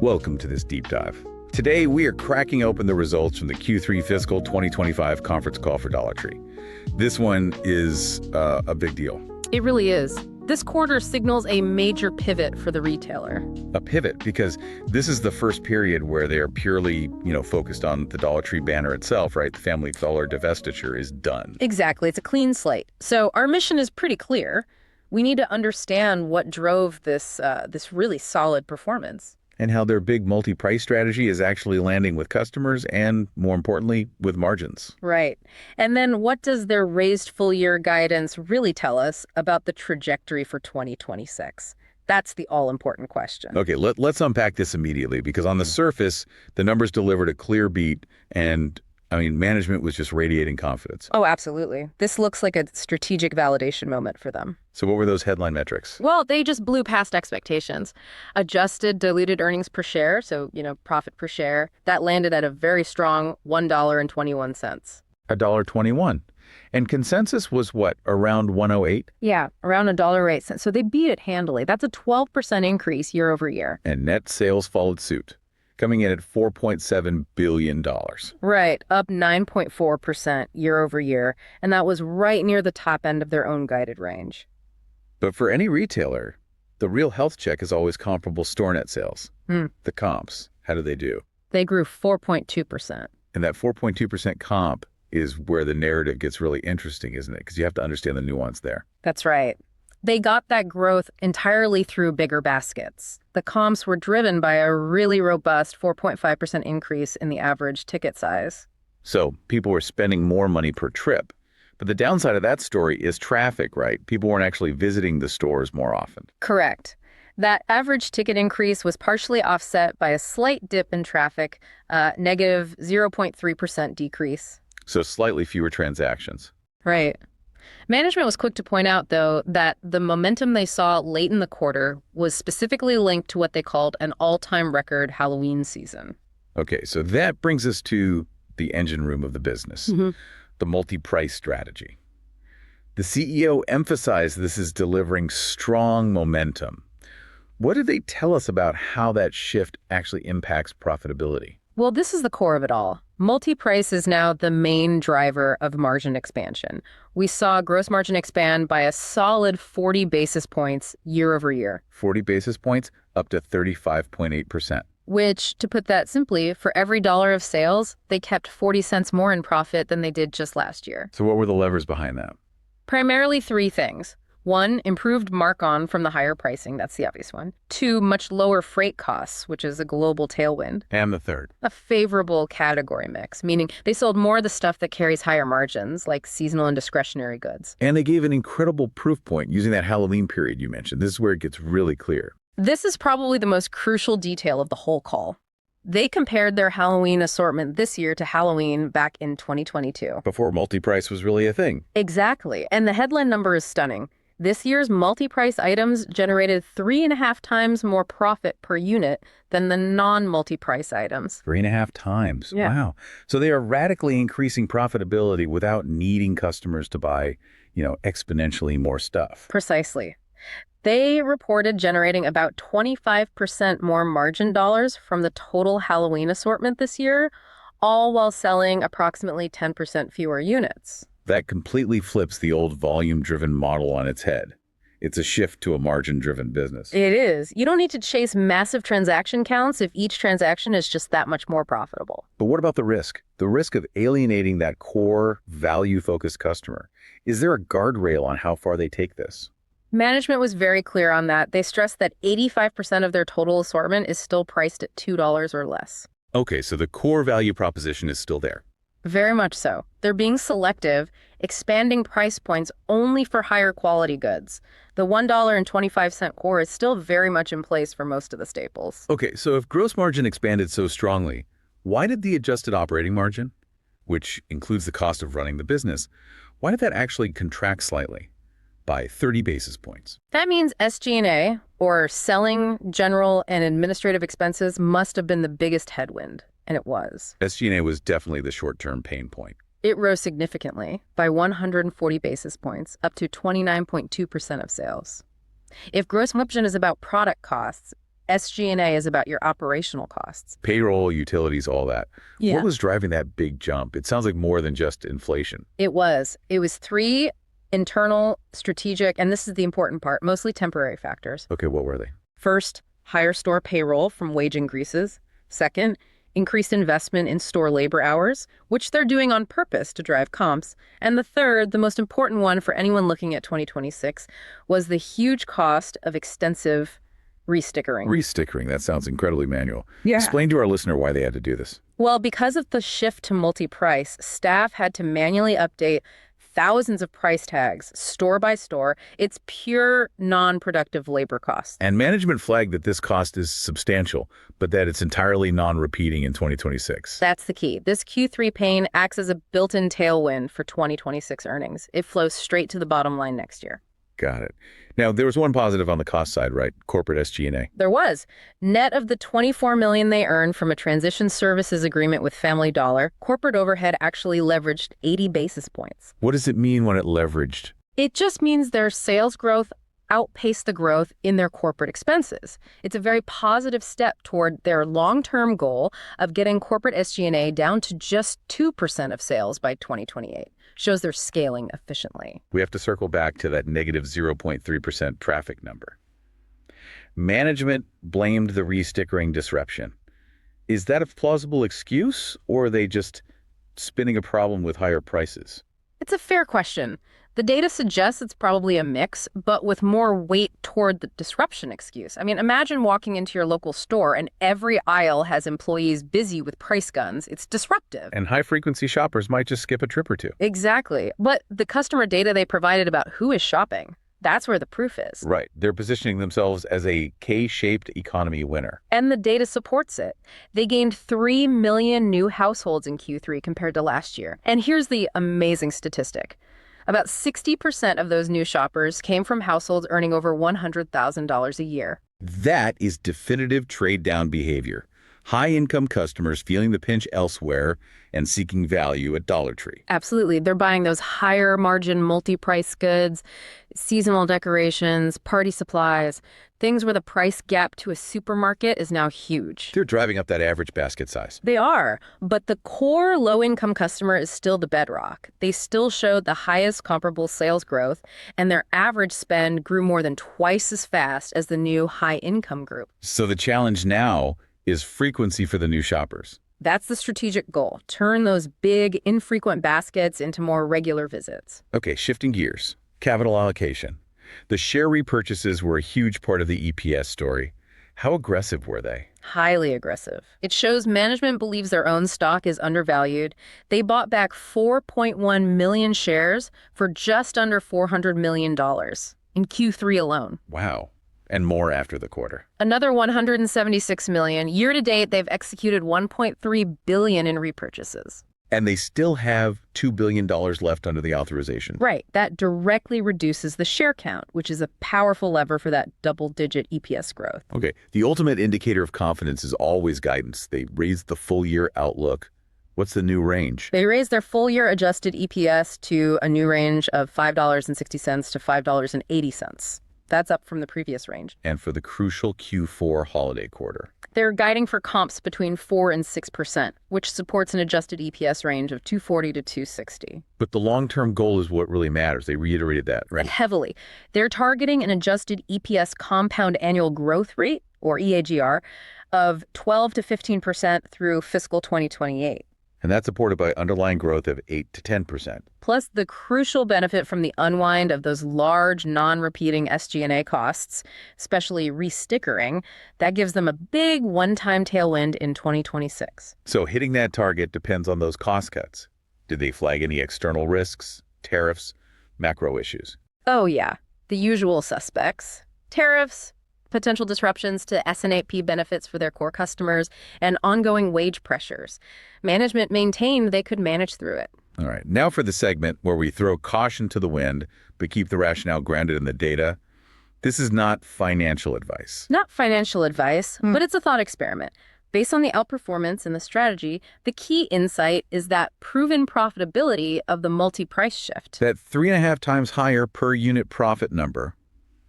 Welcome to this deep dive. Today, we are cracking open the results from the Q3 fiscal 2025 conference call for Dollar Tree. This one is a big deal. It really is. This quarter signals a major pivot for the retailer. A pivot because this is the first period where they are purely, focused on the Dollar Tree banner itself, right? The Family Dollar divestiture is done. Exactly. It's a clean slate. So our mission is pretty clear. We need to understand what drove this really solid performance. And how their big multi-price strategy is actually landing with customers and, more importantly, with margins. Right. And then what does their raised full-year guidance really tell us about the trajectory for 2026? That's the all-important question. Okay, let's unpack this immediately, because on the surface, the numbers delivered a clear beat, and management was just radiating confidence. Oh, absolutely. This looks like a strategic validation moment for them. So what were those headline metrics? Well, they just blew past expectations. Adjusted diluted earnings per share, so, profit per share, that landed at a very strong $1.21. $1.21. And consensus was what, around 108? Yeah, around $1.08. So they beat it handily. That's a 12% increase year over year. And net sales followed suit, coming in at $4.7 billion. Right, up 9.4% year over year. And that was right near the top end of their own guided range. But for any retailer, the real health check is always comparable store net sales. The comps, how do they do? They grew 4.2%. And that 4.2% comp is where the narrative gets really interesting, isn't it? Because you have to understand the nuance there. That's right. They got that growth entirely through bigger baskets. The comps were driven by a really robust 4.5% increase in the average ticket size. So people were spending more money per trip. But the downside of that story is traffic, right? People weren't actually visiting the stores more often. Correct. That average ticket increase was partially offset by a slight dip in traffic, negative 0.3% decrease. So slightly fewer transactions. Right. Management was quick to point out, though, that the momentum they saw late in the quarter was specifically linked to what they called an all-time record Halloween season. Okay, so that brings us to the engine room of the business, the multi-price strategy. The CEO emphasized this is delivering strong momentum. What did they tell us about how that shift actually impacts profitability? Well, this is the core of it all. Multi-price is now the main driver of margin expansion. We saw gross margin expand by a solid 40 basis points year over year. 40 basis points up to 35.8%. Which, to put that simply, for every dollar of sales, they kept 40 cents more in profit than they did just last year. So what were the levers behind that? Primarily three things. One, improved mark-on from the higher pricing. That's the obvious one. Two, much lower freight costs, which is a global tailwind. And the third? A favorable category mix, meaning they sold more of the stuff that carries higher margins, like seasonal and discretionary goods. And they gave an incredible proof point using that Halloween period you mentioned. This is where it gets really clear. This is probably the most crucial detail of the whole call. They compared their Halloween assortment this year to Halloween back in 2022. Before multi-price was really a thing. Exactly. And the headline number is stunning. This year's multi-price items generated 3.5 times more profit per unit than the non-multi-price items. 3.5 times. Yeah. Wow. So they are radically increasing profitability without needing customers to buy, exponentially more stuff. Precisely. They reported generating about 25% more margin dollars from the total Halloween assortment this year, all while selling approximately 10% fewer units. That completely flips the old volume-driven model on its head. It's a shift to a margin-driven business. It is. You don't need to chase massive transaction counts if each transaction is just that much more profitable. But what about the risk? The risk of alienating that core, value-focused customer. Is there a guardrail on how far they take this? Management was very clear on that. They stressed that 85% of their total assortment is still priced at $2 or less. Okay, so the core value proposition is still there. Very much so. They're being selective, expanding price points only for higher quality goods. The $1.25 core is still very much in place for most of the staples. Okay, so if gross margin expanded so strongly, why did the adjusted operating margin, which includes the cost of running the business, why did that actually contract slightly by 30 basis points? That means SG&A, or selling, general, and administrative expenses, must have been the biggest headwind. And it was. SG&A was definitely the short-term pain point. It rose significantly by 140 basis points, up to 29.2% of sales. If gross margin is about product costs, SG&A is about your operational costs. Payroll, utilities, all that. Yeah. What was driving that big jump? It sounds like more than just inflation. It was. It was three internal, strategic, and this is the important part, mostly temporary factors. Okay, what were they? First, higher store payroll from wage increases. Second, increased investment in store labor hours, which they're doing on purpose to drive comps. And the third, the most important one for anyone looking at 2026, was the huge cost of extensive restickering. Restickering, that sounds incredibly manual. Yeah. Explain to our listener why they had to do this. Well, because of the shift to multi-price, staff had to manually update thousands of price tags, store by store. It's pure non-productive labor costs. And management flagged that this cost is substantial, but that it's entirely non-repeating in 2026. That's the key. This Q3 pain acts as a built-in tailwind for 2026 earnings. It flows straight to the bottom line next year. Got it. Now, there was one positive on the cost side, right? Corporate SG&A. There was. Net of the $24 million they earned from a transition services agreement with Family Dollar, corporate overhead actually leveraged 80 basis points. What does it mean when it leveraged? It just means their sales growth outpaced the growth in their corporate expenses. It's a very positive step toward their long-term goal of getting corporate SG&A down to just 2% of sales by 2028. Shows they're scaling efficiently. We have to circle back to that negative 0.3% traffic number. Management blamed the restickering disruption. Is that a plausible excuse, or are they just spinning a problem with higher prices? It's a fair question. The data suggests it's probably a mix, but with more weight toward the disruption excuse. I mean, imagine walking into your local store and every aisle has employees busy with price guns. It's disruptive. And high-frequency shoppers might just skip a trip or two. Exactly. But the customer data they provided about who is shopping, that's where the proof is. Right. They're positioning themselves as a K-shaped economy winner. And the data supports it. They gained 3 million new households in Q3 compared to last year. And here's the amazing statistic. About 60% of those new shoppers came from households earning over $100,000 a year. That is definitive trade-down behavior. High-income customers feeling the pinch elsewhere and seeking value at Dollar Tree. Absolutely. They're buying those higher margin multi-price goods, seasonal decorations, party supplies, things where the price gap to a supermarket is now huge. They're driving up that average basket size. They are, but the core low-income customer is still the bedrock. They still showed the highest comparable sales growth, and their average spend grew more than twice as fast as the new high-income group. So the challenge now is frequency for the new shoppers. That's the strategic goal. Turn those big, infrequent baskets into more regular visits. Okay, shifting gears. Capital allocation. The share repurchases were a huge part of the EPS story. How aggressive were they? Highly aggressive. It shows management believes their own stock is undervalued. They bought back 4.1 million shares for just under $400 million in Q3 alone. Wow. And more after the quarter. Another $176 million. Year to date, they've executed $1.3 billion in repurchases. And they still have $2 billion left under the authorization. Right. That directly reduces the share count, which is a powerful lever for that double-digit EPS growth. Okay. The ultimate indicator of confidence is always guidance. They raised the full-year outlook. What's the new range? They raised their full-year adjusted EPS to a new range of $5.60 to $5.80. That's up from the previous range. And for the crucial Q4 holiday quarter? They're guiding for comps between 4% and 6%, which supports an adjusted EPS range of $2.40 to $2.60. But the long-term goal is what really matters. They reiterated that, right? Heavily. They're targeting an adjusted EPS compound annual growth rate, or EAGR, of 12 to 15% through fiscal 2028. And that's supported by underlying growth of 8 to 10%. Plus the crucial benefit from the unwind of those large, non-repeating SG&A costs, especially restickering, that gives them a big one-time tailwind in 2026. So hitting that target depends on those cost cuts. Did they flag any external risks, tariffs, macro issues? Oh, yeah. The usual suspects. Tariffs, potential disruptions to S&AP benefits for their core customers, and ongoing wage pressures. Management maintained they could manage through it. All right, now for the segment where we throw caution to the wind, but keep the rationale grounded in the data. This is not financial advice. Not financial advice, but it's a thought experiment. Based on the outperformance and the strategy, the key insight is that proven profitability of the multi-price shift. That 3.5 times higher per unit profit number,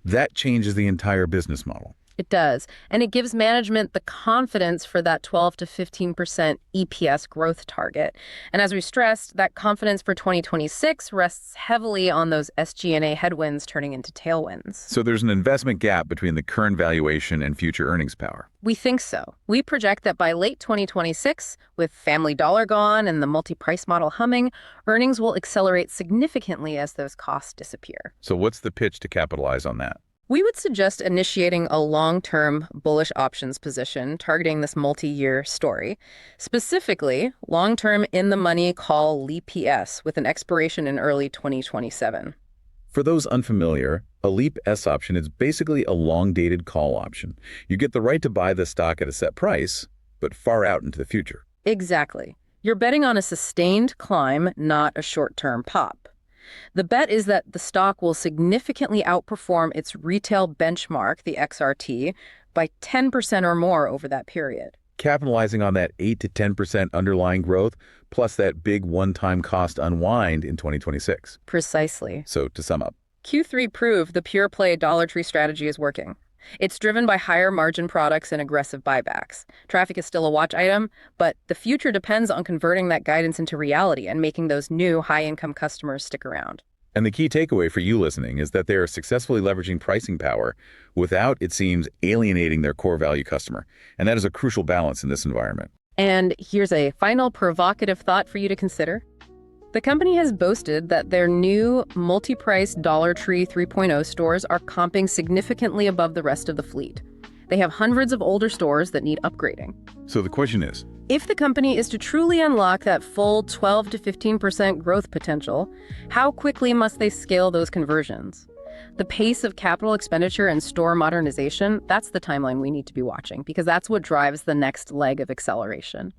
that changes the entire business model. It does. And it gives management the confidence for that 12 to 15% EPS growth target. And as we stressed, that confidence for 2026 rests heavily on those SG&A headwinds turning into tailwinds. So there's an investment gap between the current valuation and future earnings power. We think so. We project that by late 2026, with Family Dollar gone and the multi-price model humming, earnings will accelerate significantly as those costs disappear. So what's the pitch to capitalize on that? We would suggest initiating a long-term bullish options position targeting this multi-year story, specifically long-term in-the-money call LEAP-S with an expiration in early 2027. For those unfamiliar, a LEAP-S option is basically a long-dated call option. You get the right to buy the stock at a set price, but far out into the future. Exactly. You're betting on a sustained climb, not a short-term pop. The bet is that the stock will significantly outperform its retail benchmark, the XRT, by 10% or more over that period. Capitalizing on that 8 to 10% underlying growth, plus that big one-time cost unwind in 2026. Precisely. So to sum up, Q3 proved the pure play Dollar Tree strategy is working. It's driven by higher margin products and aggressive buybacks. Traffic is still a watch item, but the future depends on converting that guidance into reality and making those new high-income customers stick around. and the key takeaway for you listening is that they are successfully leveraging pricing power without, it seems, alienating their core value customer. And that is a crucial balance in this environment. And here's a final provocative thought for you to consider. The company has boasted that their new multi-price Dollar Tree 3.0 stores are comping significantly above the rest of the fleet. They have hundreds of older stores that need upgrading. So the question is, if the company is to truly unlock that full 12 to 15% growth potential, how quickly must they scale those conversions? The pace of capital expenditure and store modernization, that's the timeline we need to be watching, because that's what drives the next leg of acceleration.